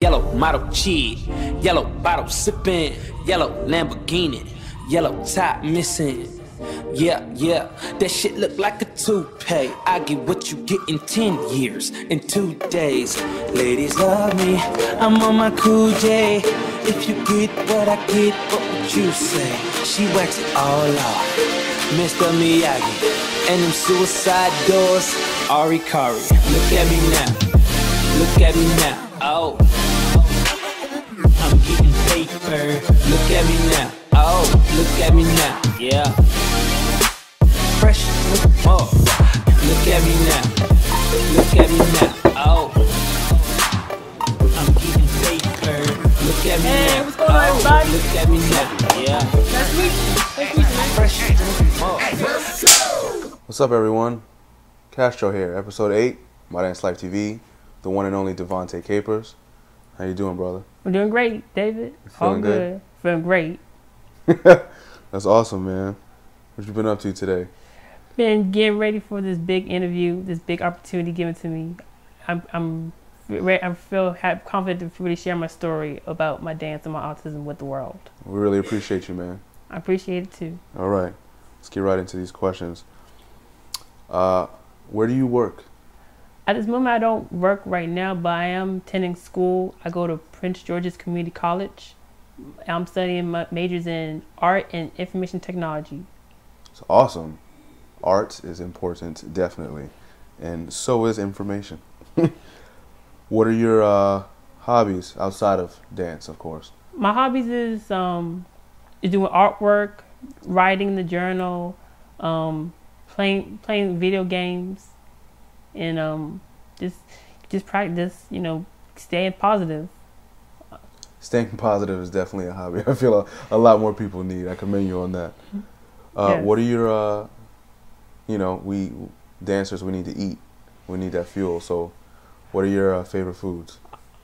Yellow model cheese, yellow bottle sipping, yellow Lamborghini, yellow top missing. Yeah, that shit look like a toupee. I get what you get in 10 years, in 2 days. Ladies love me, I'm on my cool J. If you get what I get, what would you say? She wax it all off, Mr. Miyagi, and them suicide doors, Ari Kari. Look at me now, look at me now, oh. I'm getting paper, look at me now, oh. Look at me now, yeah. Fresh, oh. Look at me now, look at me now, oh. I'm getting paper, look at me now, what's going on, everybody? Look at me now, yeah. Nice to meet you. Fresh, oh. What's up, everyone? Castro here, episode 8, My Dance Life TV, the one and only Devante Capers. How you doing, brother? I'm doing great, David. Feeling All good? Feeling great. That's awesome, man. What you been up to today? Been getting ready for this big interview, this big opportunity given to me. I feel confident to really share my story about my dance and my autism with the world. We really appreciate you, man. I appreciate it too. All right, let's get right into these questions. Where do you work? At this moment, I don't work right now, but I am attending school. I go to Prince George's Community College. I'm studying my majors in art and information technology. It's awesome. Art is important, definitely, and so is information. What are your hobbies outside of dance, of course? My hobbies is doing artwork, writing the journal, playing video games, and just practice. Staying positive. Staying positive is definitely a hobby. I feel a lot more people need. I commend you on that. Yes. What are your, we dancers, we need to eat. We need that fuel. So what are your favorite foods?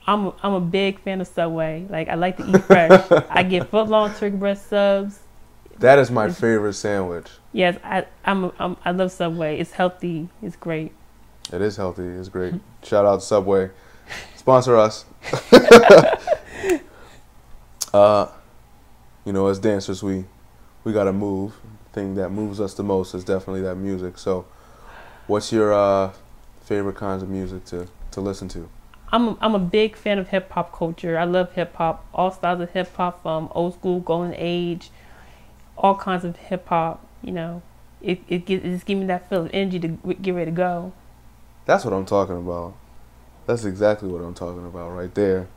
I'm a big fan of Subway. Like, I like to eat fresh. I get footlong turkey breast subs. That is my favorite sandwich. Yes, I love Subway. It's healthy. It's great. It is healthy. It's great. Shout out to Subway. Sponsor us. As dancers, we gotta move. The thing that moves us the most is definitely that music. So, what's your favorite kinds of music to listen to? I'm a big fan of hip hop culture. I love hip hop, all styles of hip hop, from old school, golden age, all kinds of hip hop. It just gives me that feel of energy to get ready to go. That's what I'm talking about. That's exactly what I'm talking about right there.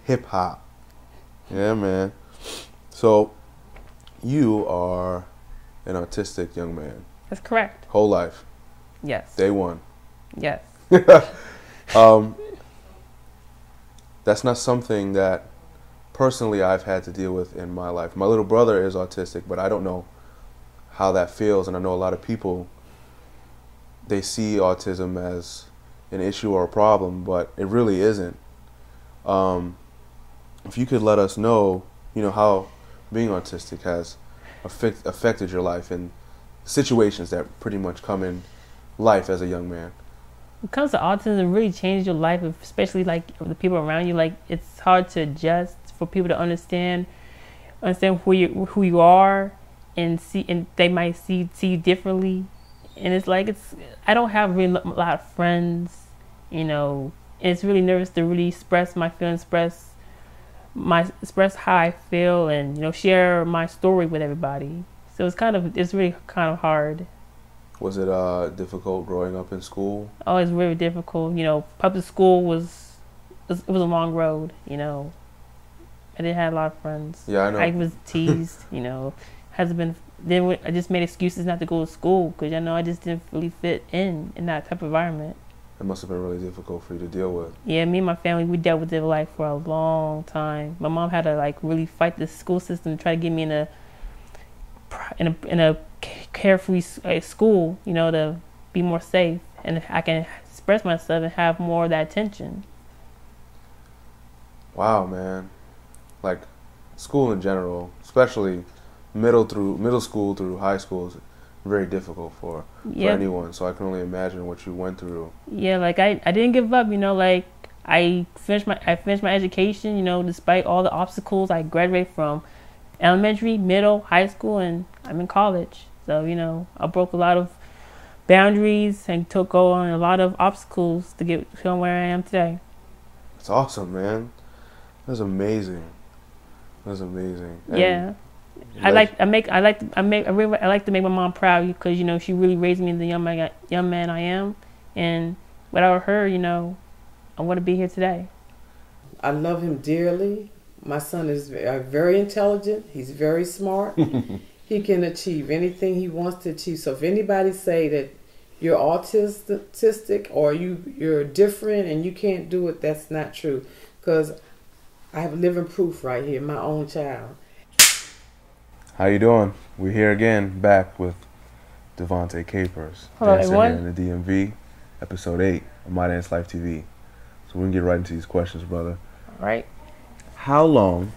Hip hop. Yeah, man. So, you are an autistic young man. That's correct. Whole life. Yes. Day one. Yes. That's not something that personally I've had to deal with in my life. My little brother is autistic, but I don't know how that feels. And I know a lot of people, they see autism as an issue or a problem, but it really isn't. If you could let us know, how being autistic has affected your life and situations that pretty much come in life as a young man. When it comes to autism, it really changes your life, especially like the people around you. Like, it's hard to adjust for people to understand who you are, and they might see you differently. And it's like, I don't have really a lot of friends, and it's really nervous to really express my feelings, express how I feel, and share my story with everybody. So it's really kind of hard. Was it difficult growing up in school? Oh, it's very difficult. Public school was a long road. I didn't have a lot of friends. Yeah, I know. I was teased. Then I just made excuses not to go to school because I just didn't really fit in that type of environment. It must have been really difficult for you to deal with. Yeah, me and my family, we dealt with it for a long time. My mom had to really fight the school system to try to get me in a carefree school, to be more safe, and I can express myself and have more of that attention. Wow, man. Like, school in general, especially middle school through high school, is very difficult for anyone. So I can only imagine what you went through. Yeah, like I didn't give up. I finished my education. You know, despite all the obstacles, I graduated from elementary, middle, high school, and I'm in college. So, you know, I broke a lot of boundaries and took on a lot of obstacles to get to where I am today. It's awesome, man. That's amazing. That's amazing. And yeah. I like to make my mom proud because, you know, she really raised me in the young man I am, and without her, you know, I wouldn't be here today. I love him dearly. My son is very intelligent. He's very smart. He can achieve anything he wants to achieve. So if anybody say that you're autistic or you're different and you can't do it, that's not true. Because I have living proof right here, my own child. How you doing? We're here again, back with Devante Capers. Hello, dancer everyone. Here in the DMV, episode 8 of My Dance Life TV. So we can get right into these questions, brother. All right. How long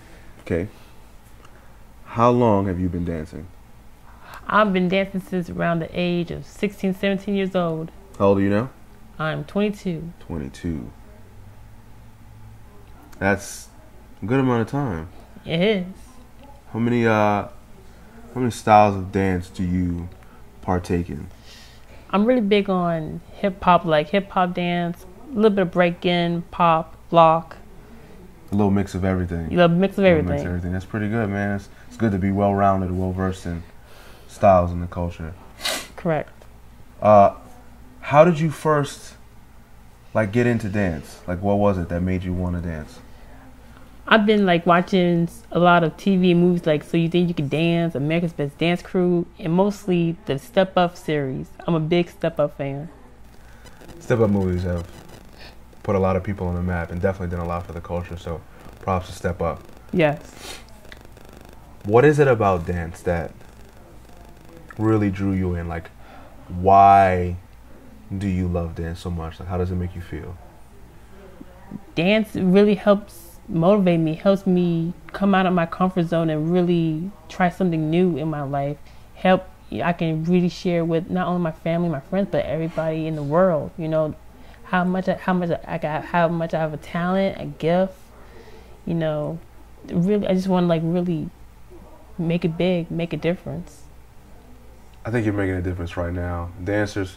have you been dancing? I've been dancing since around the age of 16, 17 years old. How old are you now? I'm 22. 22. That's a good amount of time. It is. How many styles of dance do you partake in? I'm really big on hip-hop, like hip-hop dance, a little bit of break-in, pop, block. A little mix of everything. A little mix of everything. That's pretty good, man. It's good to be well-rounded, well-versed in styles in the culture. Correct. How did you first, get into dance? Like, what was it that made you want to dance? I've been, watching a lot of TV and movies, So You Think You Can Dance, America's Best Dance Crew, and mostly the Step Up series. I'm a big Step Up fan. Step Up movies have put a lot of people on the map and definitely done a lot for the culture, so props to Step Up. Yes. What is it about dance that really drew you in? Why do you love dance so much? How does it make you feel? Dance really helps motivate me, helps me come out of my comfort zone and really try something new in my life. I can really share with not only my family, my friends, but everybody in the world. You know, how much I have a talent, a gift. You know, really, I just want to really make it big, make a difference. I think you're making a difference right now. Dancers,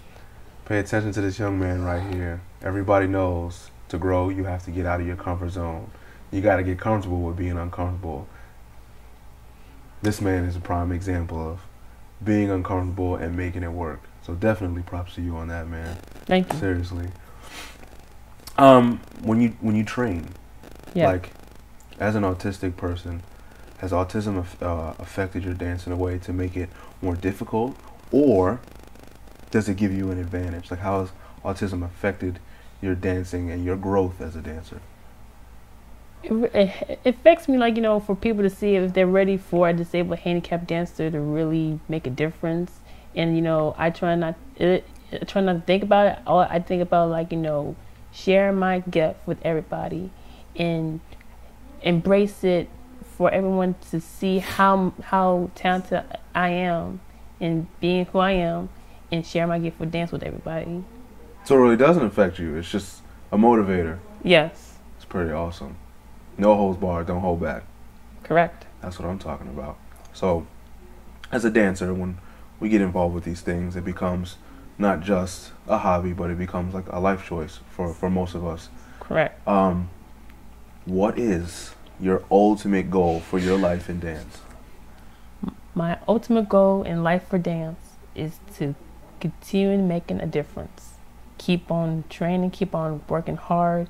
pay attention to this young man right here. Everybody knows to grow, you have to get out of your comfort zone. You got to get comfortable with being uncomfortable. This man is a prime example of being uncomfortable and making it work. So definitely props to you on that, man. Thank you. Seriously. When you train, yeah. As an autistic person, has autism affected your dance in a way to make it more difficult, or does it give you an advantage? How has autism affected your dancing and your growth as a dancer? It affects me, for people to see if they're ready for a disabled, handicapped dancer to really make a difference. And, I try not to think about it. All I think about, share my gift with everybody and embrace it for everyone to see how talented I am in being who I am, and share my gift for dance with everybody. So it really doesn't affect you. It's just a motivator. Yes. It's pretty awesome. No holds barred, don't hold back. Correct. That's what I'm talking about. So, as a dancer, when we get involved with these things, it becomes not just a hobby, but it becomes a life choice for most of us. Correct. What is your ultimate goal for your life in dance? My ultimate goal in life for dance is to continue making a difference. Keep on training, keep on working hard,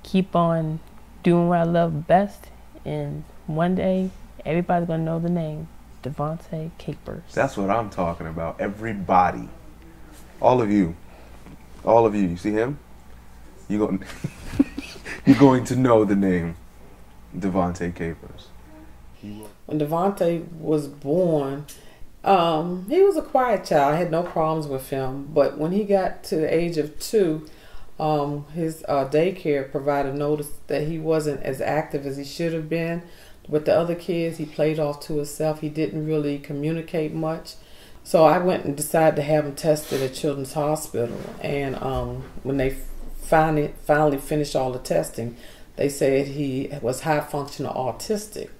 keep on doing what I love best, and one day everybody's gonna know the name Devante Capers. That's what I'm talking about. Everybody, all of you, you see him? You're going to know the name Devante Capers. When Devante was born, he was a quiet child. I had no problems with him, but when he got to the age of 2, his daycare provider noticed that he wasn't as active as he should have been with the other kids. He played off to himself. He didn't really communicate much. So I went and decided to have him tested at Children's Hospital. And when they finally finished all the testing, they said he was high functional autistic.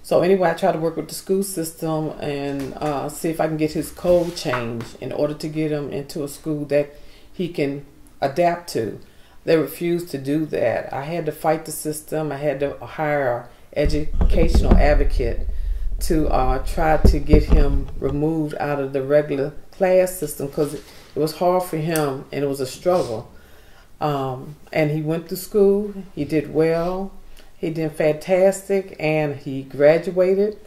So anyway, I tried to work with the school system and see if I can get his code changed in order to get him into a school that he can adapt to. They refused to do that. I had to fight the system. I had to hire an educational advocate to try to get him removed out of the regular class system because it was hard for him and it was a struggle. And he went to school. He did well. He did fantastic, and he graduated.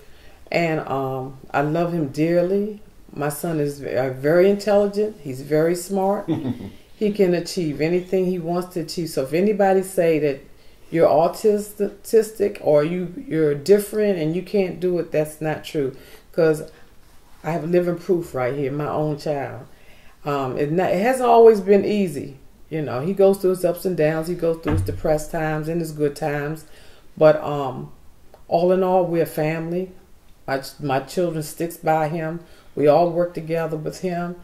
And I love him dearly. My son is very intelligent. He's very smart. He can achieve anything he wants to achieve. So if anybody say that you're autistic or you're different and you can't do it, that's not true. Because I have living proof right here, my own child. It hasn't always been easy. You know, he goes through his ups and downs. He goes through his depressed times and his good times. But all in all, we're a family. My children sticks by him. We all work together with him.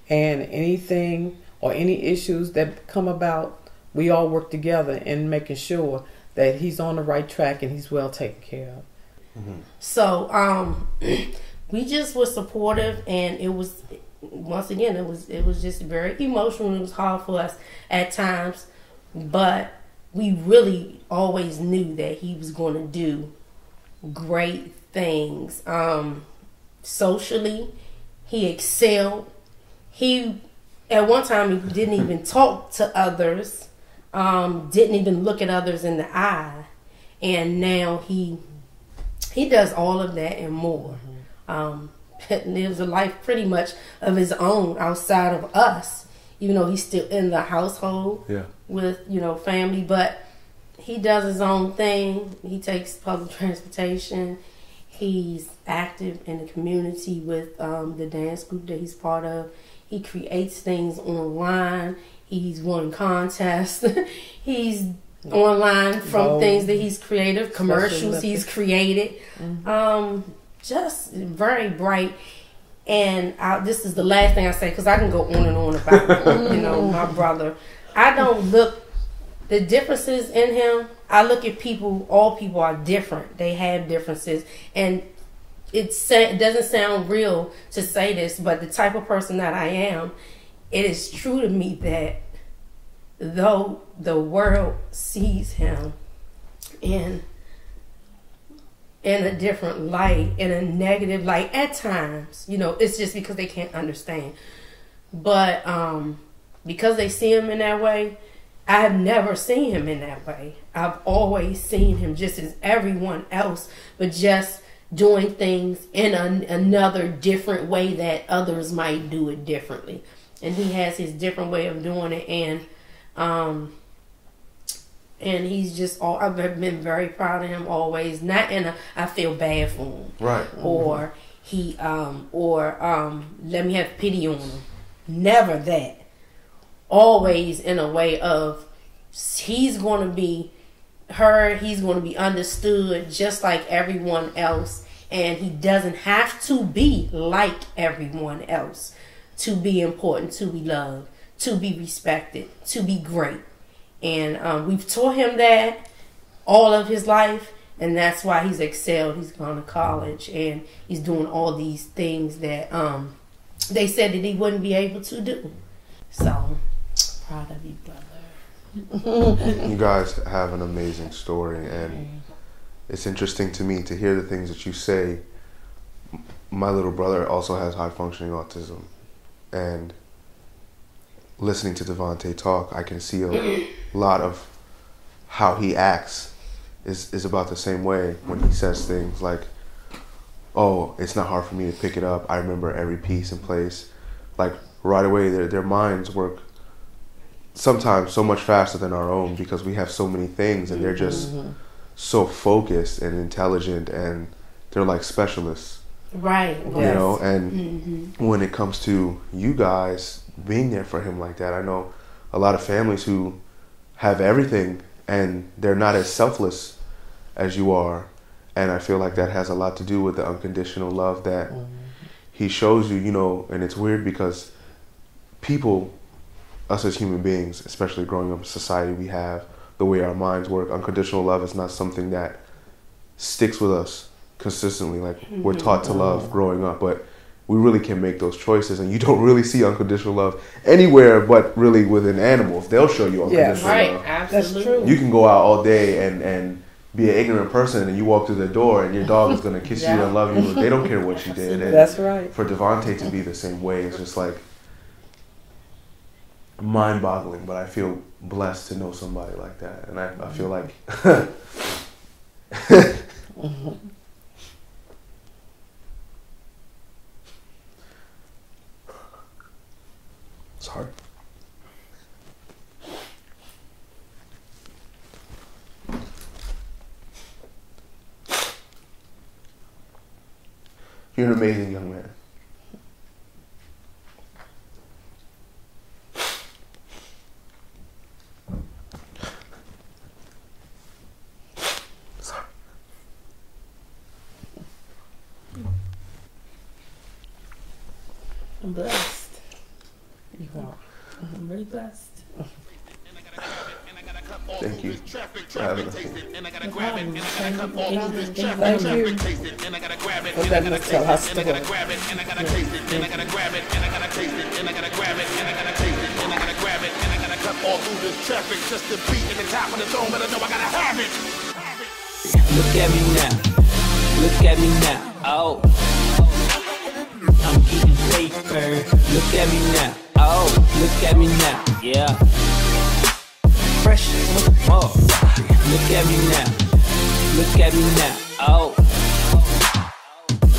And anything or any issues that come about, we all work together in making sure that he's on the right track and he's well taken care of. Mm-hmm. So we just were supportive, and it was, once again, it was just very emotional. It was hard for us at times, but we really always knew that he was going to do great things. Socially, he excelled. He, at one time, he didn't even talk to others, didn't even look at others in the eye. And now he does all of that and more. Lives a life pretty much of his own outside of us. Even though he's still in the household with, family, but he does his own thing. He takes public transportation. He's active in the community with the dance group that he's part of. He creates things online. He's won contests. He's online from things that he's created, commercials he's created. Just very bright. And this is the last thing I say, because I can go on and on about my brother. I don't look the differences in him. I look at people. All people are different. They have differences, and it doesn't sound real to say this, but the type of person that I am, it is true to me that though the world sees him in a different light, in a negative light at times, it's just because they can't understand. But because they see him in that way, I have never seen him in that way. I've always seen him just as everyone else, but just doing things in another different way that others might do it differently. And he has his different way of doing it, and he's just I've been very proud of him always. Not in a I feel bad for him, right? Or he let me have pity on him. Never that. Always in a way of he's going to be heard. He's going to be understood just like everyone else, and he doesn't have to be like everyone else to be important, to be loved, to be respected, to be great. And we've taught him that all of his life, and that's why he's excelled. He's gone to college, and he's doing all these things that they said that he wouldn't be able to do. So, proud of you, brother. You guys have an amazing story, and it's interesting to me to hear the things that you say. My little brother also has high-functioning autism, and listening to Devante talk, I can see a lot of how he acts is about the same way when he says things like, oh, it's not hard for me to pick it up. I remember every piece and place. Like right away, their minds work sometimes so much faster than our own because we have so many things, and they're just so focused and intelligent, and they're like specialists. Right. And when it comes to you guys being there for him like that, I know a lot of families who have everything and they're not as selfless as you are, and I feel like that has a lot to do with the unconditional love that he shows you, and it's weird because people us as human beings, especially growing up in society we have, the way our minds work, unconditional love is not something that sticks with us consistently. Like, we're taught to love growing up, but we really can make those choices, and you don't really see unconditional love anywhere but really within animals. They'll show you unconditional love. Absolutely. That's true. You can go out all day and be an ignorant person, and you walk through the door and your dog is going to kiss you and love you. They don't care what you did. And that's right. for Devante to be the same way, it's just like mind-boggling, but I feel blessed to know somebody like that. And I feel like it's hard. You're an amazing young man. Sorry. I'm blessed. You are. I'm really blessed. Thank you. Thank you for letting us tell our story. Look at me now. Look at me now. Oh, I'm getting paper. Look at me now. Oh, look at me now. Yeah. Fresh more. Look at me now. Look at me now. Oh,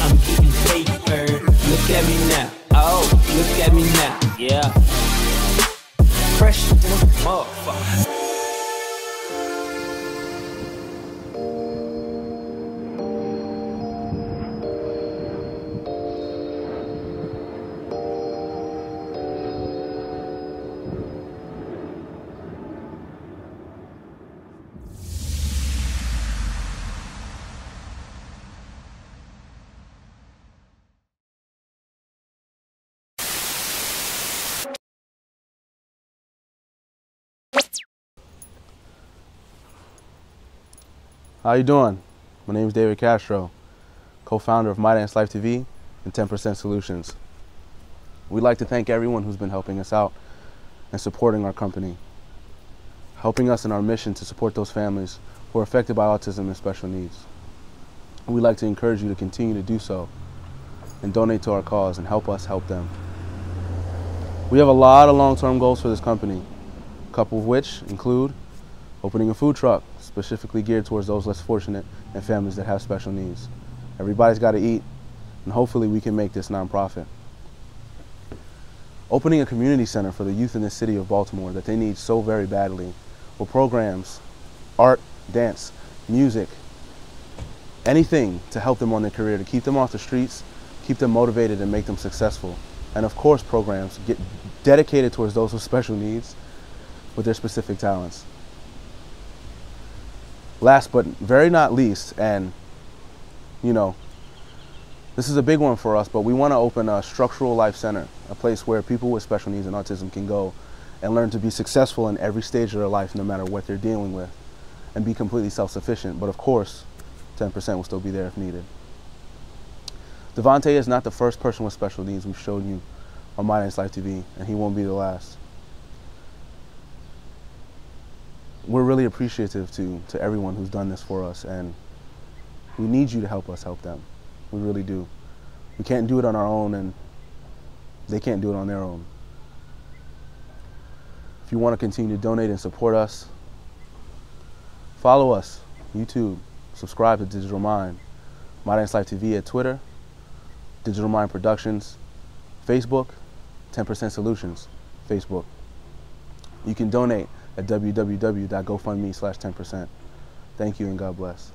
I'm getting paper. Look at me now. Oh, look at me now. Yeah. Fresh more. How you doing? My name is David Castro, co-founder of Mynd Life TV and 10% Solutions. We'd like to thank everyone who's been helping us out and supporting our company, helping us in our mission to support those families who are affected by autism and special needs. We'd like to encourage you to continue to do so and donate to our cause and help us help them. We have a lot of long-term goals for this company, a couple of which include opening a food truck specifically geared towards those less fortunate and families that have special needs. Everybody's got to eat, and hopefully we can make this nonprofit. Opening a community center for the youth in the city of Baltimore that they need so very badly, with programs, art, dance, music, anything to help them on their career, to keep them off the streets, keep them motivated and make them successful. And of course, programs get dedicated towards those with special needs with their specific talents. Last but very not least, and this is a big one for us, but we want to open a structural life center, a place where people with special needs and autism can go and learn to be successful in every stage of their life, no matter what they're dealing with, and be completely self-sufficient. But of course, 10% will still be there if needed. Devante is not the first person with special needs we've showed you on Mynd Life TV, and he won't be the last. We're really appreciative to everyone who's done this for us, and we need you to help us help them. We really do. We can't do it on our own, and they can't do it on their own. If you want to continue to donate and support us, follow us, YouTube, subscribe to Digital Mind, Mynd Life TV at Twitter, Digital Mind Productions, Facebook, 10% Solutions, Facebook. You can donate at www.gofundme/10%. Thank you and God bless.